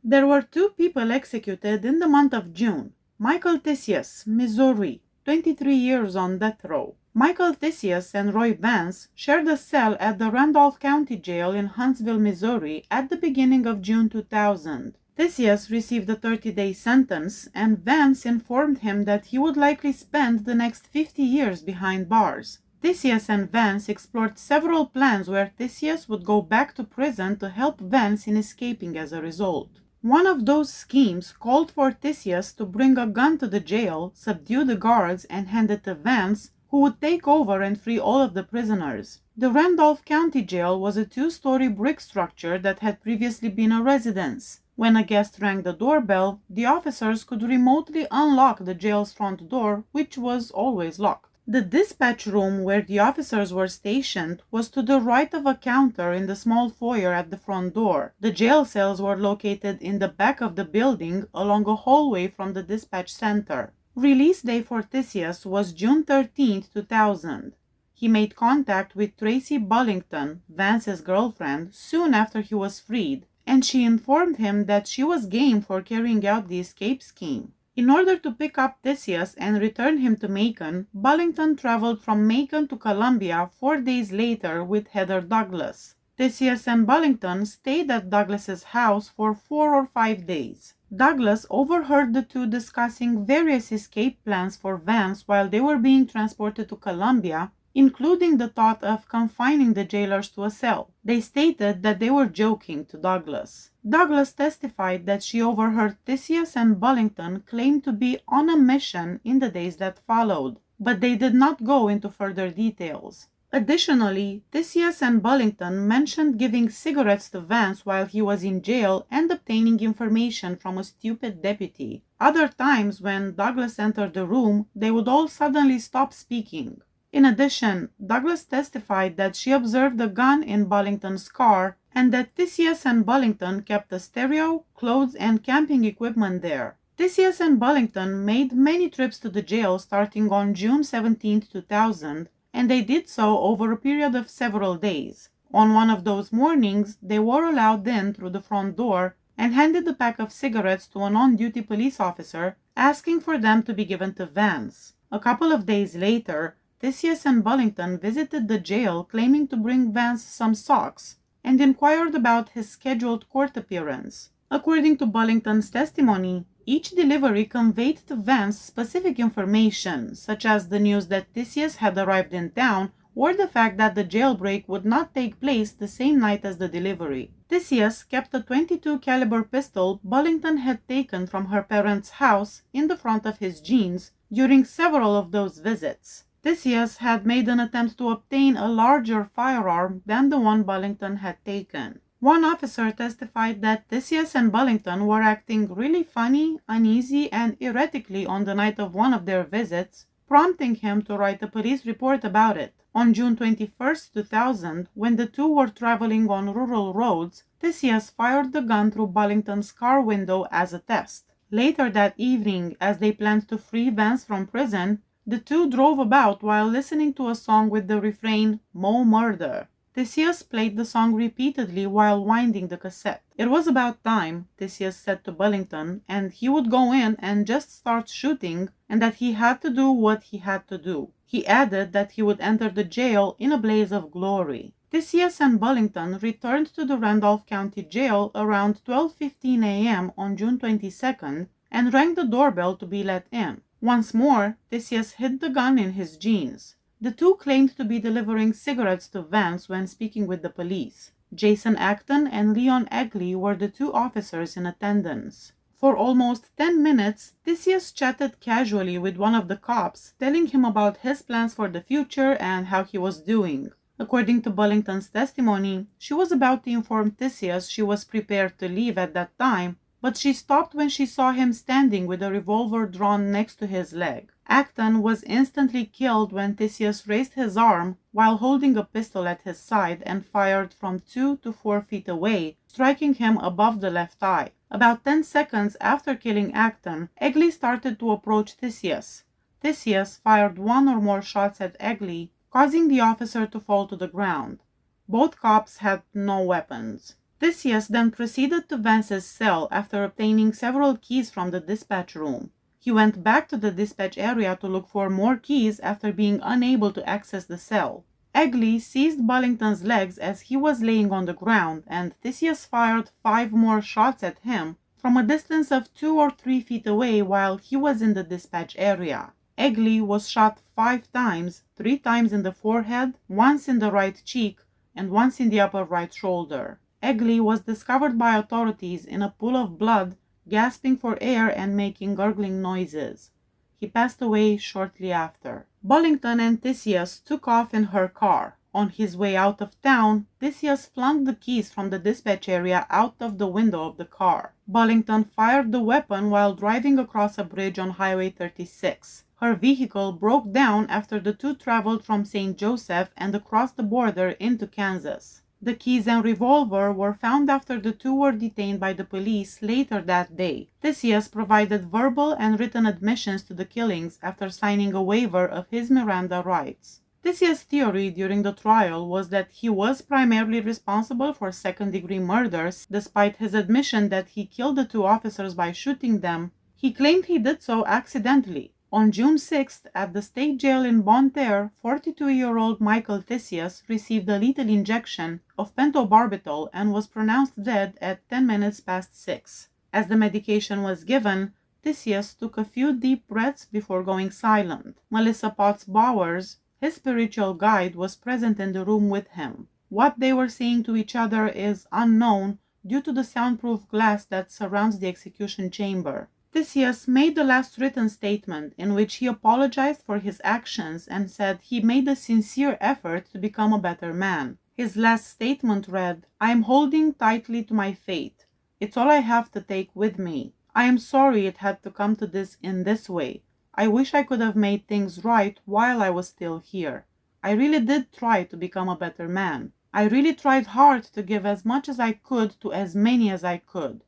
There were two people executed in the month of June. Michael Tisius, Missouri, 23 years on death row. Michael Tisius and Roy Vance shared a cell at the Randolph County Jail in Huntsville, Missouri at the beginning of June 2000. Tisius received a 30-day sentence, and Vance informed him that he would likely spend the next 50 years behind bars. Tisius and Vance explored several plans where Tisius would go back to prison to help Vance in escaping as a result. One of those schemes called for Tisius to bring a gun to the jail, subdue the guards, and hand it to Vance, who would take over and free all of the prisoners. The Randolph County Jail was a two-story brick structure that had previously been a residence. When a guest rang the doorbell, the officers could remotely unlock the jail's front door, which was always locked. The dispatch room where the officers were stationed was to the right of a counter in the small foyer at the front door. The jail cells were located in the back of the building along a hallway from the dispatch center. Release day for Tisius was June 13, 2000. He made contact with Tracy Bullington, Vance's girlfriend, soon after he was freed, and she informed him that she was game for carrying out the escape scheme. In order to pick up Tisius and return him to Macon, Bullington traveled from Macon to Columbia 4 days later with Heather Douglas. Tisius and Bullington stayed at Douglas's house for 4 or 5 days. Douglas overheard the two discussing various escape plans for Vance while they were being transported to Columbia, including the thought of confining the jailers to a cell. They stated that they were joking to Douglas. Douglas testified that she overheard Tisius and Bullington claim to be on a mission in the days that followed, but they did not go into further details. Additionally, Tisius and Bullington mentioned giving cigarettes to Vance while he was in jail and obtaining information from a stupid deputy. Other times, when Douglas entered the room, they would all suddenly stop speaking. In addition, Douglas testified that she observed a gun in Bullington's car and that Tisius and Bullington kept a stereo, clothes, and camping equipment there. Tisius and Bullington made many trips to the jail starting on June 17, 2000, and they did so over a period of several days. On one of those mornings, they were allowed in through the front door and handed a pack of cigarettes to an on-duty police officer, asking for them to be given to Vance. A couple of days later, Tisius and Bullington visited the jail claiming to bring Vance some socks and inquired about his scheduled court appearance. According to Bullington's testimony, each delivery conveyed to Vance specific information, such as the news that Tisius had arrived in town or the fact that the jailbreak would not take place the same night as the delivery. Tisius kept a .22 caliber pistol Bullington had taken from her parents' house in the front of his jeans during several of those visits. Tisius had made an attempt to obtain a larger firearm than the one Bullington had taken. One officer testified that Tisius and Bullington were acting really funny, uneasy, and erratically on the night of one of their visits, prompting him to write a police report about it. On June 21, 2000, when the two were traveling on rural roads, Tisius fired the gun through Bullington's car window as a test. Later that evening, as they planned to free Vance from prison, the two drove about while listening to a song with the refrain, "Mo Murder." Tisius played the song repeatedly while winding the cassette. It was about time, Tisius said to Bullington, and he would go in and just start shooting, and that he had to do what he had to do. He added that he would enter the jail in a blaze of glory. Tisius and Bullington returned to the Randolph County Jail around 12:15 a.m. on June 22nd and rang the doorbell to be let in. Once more, Tisius hid the gun in his jeans. The two claimed to be delivering cigarettes to Vance when speaking with the police. Jason Acton and Leon Egley were the two officers in attendance. For almost 10 minutes, Tisius chatted casually with one of the cops, telling him about his plans for the future and how he was doing. According to Bullington's testimony, she was about to inform Tisius she was prepared to leave at that time, but she stopped when she saw him standing with a revolver drawn next to his leg. Acton was instantly killed when Tisius raised his arm while holding a pistol at his side and fired from 2 to 4 feet away, striking him above the left eye. About 10 seconds after killing Acton, Egley started to approach Tisius. Tisius fired one or more shots at Egley, causing the officer to fall to the ground. Both cops had no weapons. Tisius then proceeded to Vance's cell after obtaining several keys from the dispatch room. He went back to the dispatch area to look for more keys after being unable to access the cell. Egley seized Bullington's legs as he was laying on the ground, and Tisius fired 5 more shots at him from a distance of 2 or 3 feet away while he was in the dispatch area. Egley was shot 5 times, 3 times in the forehead, once in the right cheek, and once in the upper right shoulder. Egley was discovered by authorities in a pool of blood, gasping for air and making gurgling noises. He passed away shortly after. Bullington and Tisius took off in her car. On his way out of town, Tisius flung the keys from the dispatch area out of the window of the car. Bullington fired the weapon while driving across a bridge on Highway 36. Her vehicle broke down after the two traveled from St. Joseph and across the border into Kansas. The keys and revolver were found after the two were detained by the police later that day. Tisius provided verbal and written admissions to the killings after signing a waiver of his Miranda rights. Tisius' theory during the trial was that he was primarily responsible for second-degree murders, despite his admission that he killed the 2 officers by shooting them. He claimed he did so accidentally. On June 6th, at the state jail in Bonne Terre, 42-year-old Michael Tisius received a lethal injection of pentobarbital and was pronounced dead at 10 minutes past 6. As the medication was given, Tisius took a few deep breaths before going silent. Melissa Potts Bowers, his spiritual guide, was present in the room with him. What they were saying to each other is unknown due to the soundproof glass that surrounds the execution chamber. Tisius made the last written statement in which he apologized for his actions and said he made a sincere effort to become a better man. His last statement read, "I am holding tightly to my faith. It's all I have to take with me. I am sorry it had to come to this in this way. I wish I could have made things right while I was still here. I really did try to become a better man. I really tried hard to give as much as I could to as many as I could.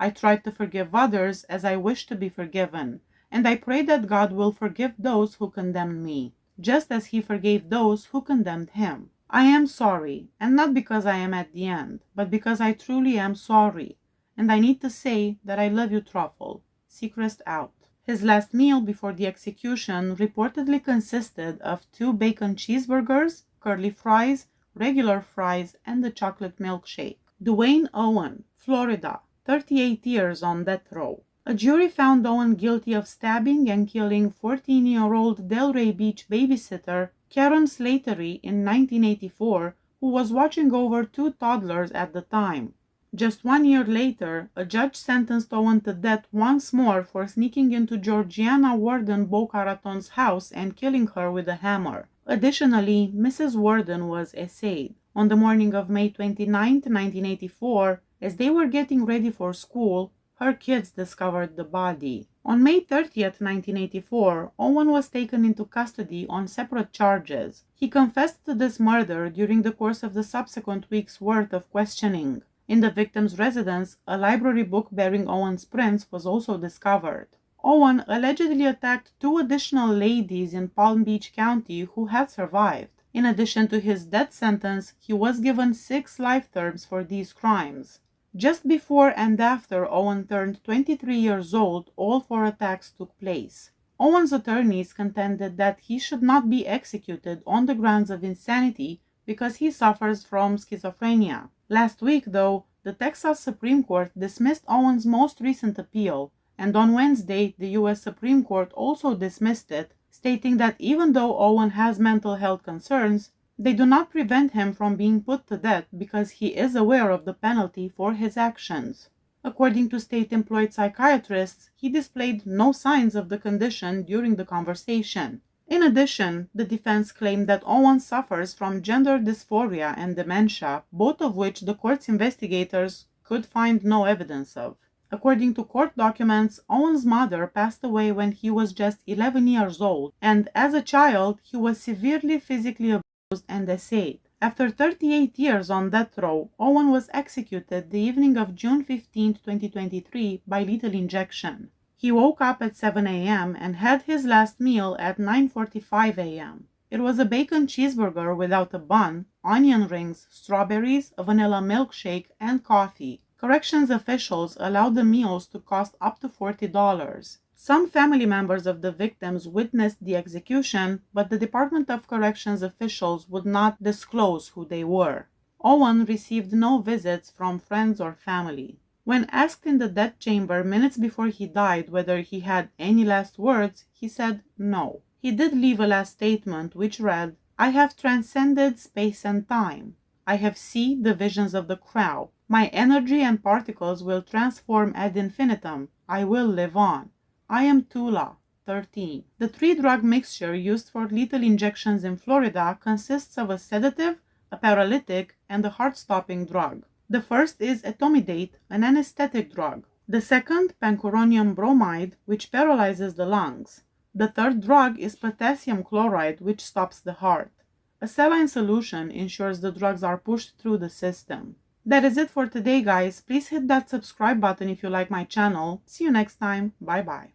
I tried to forgive others as I wish to be forgiven, and I pray that God will forgive those who condemned me, just as he forgave those who condemned him. I am sorry, and not because I am at the end, but because I truly am sorry, and I need to say that I love you, Truffle. Seacrest out." His last meal before the execution reportedly consisted of 2 bacon cheeseburgers, curly fries, regular fries, and a chocolate milkshake. Duane Owen, Florida, 38 years on death row. A jury found Owen guilty of stabbing and killing 14-year-old Delray Beach babysitter Karen Slattery in 1984, who was watching over 2 toddlers at the time. Just 1 year later, a judge sentenced Owen to death once more for sneaking into Georgiana Warden Bocaraton's house and killing her with a hammer. Additionally, Mrs. Warden was essayed. On the morning of May 29, 1984, as they were getting ready for school, her kids discovered the body. On May 30, 1984, Owen was taken into custody on separate charges. He confessed to this murder during the course of the subsequent week's worth of questioning. In the victim's residence, a library book bearing Owen's prints was also discovered. Owen allegedly attacked 2 additional ladies in Palm Beach County who had survived. In addition to his death sentence, he was given 6 life terms for these crimes. Just before and after Owen turned 23 years old, all 4 attacks took place. Owen's attorneys contended that he should not be executed on the grounds of insanity because he suffers from schizophrenia. Last week, though, the Texas Supreme Court dismissed Owen's most recent appeal, and on Wednesday, the U.S. Supreme Court also dismissed it, stating that even though Owen has mental health concerns, they do not prevent him from being put to death because he is aware of the penalty for his actions. According to state-employed psychiatrists, he displayed no signs of the condition during the conversation. In addition, the defense claimed that Owen suffers from gender dysphoria and dementia, both of which the court's investigators could find no evidence of. According to court documents, Owen's mother passed away when he was just 11 years old, and as a child, he was severely physically abused and essayed. After 38 years on death row, Owen was executed the evening of June 15, 2023 by lethal injection. He woke up at 7 a.m. and had his last meal at 9:45 a.m. It was a bacon cheeseburger without a bun, onion rings, strawberries, a vanilla milkshake, and coffee. Corrections officials allowed the meals to cost up to $40. Some family members of the victims witnessed the execution, but the Department of Corrections officials would not disclose who they were. Owen received no visits from friends or family. When asked in the death chamber minutes before he died whether he had any last words, he said no. He did leave a last statement which read, "I have transcended space and time. I have seen the visions of the crowd. My energy and particles will transform ad infinitum. I will live on. I am Tula, 13. The 3-drug mixture used for lethal injections in Florida consists of a sedative, a paralytic, and a heart-stopping drug. The first is etomidate, an anesthetic drug. The second, pancuronium bromide, which paralyzes the lungs. The third drug is potassium chloride, which stops the heart. A saline solution ensures the drugs are pushed through the system. That is it for today, guys. Please hit that subscribe button if you like my channel. See you next time. Bye bye.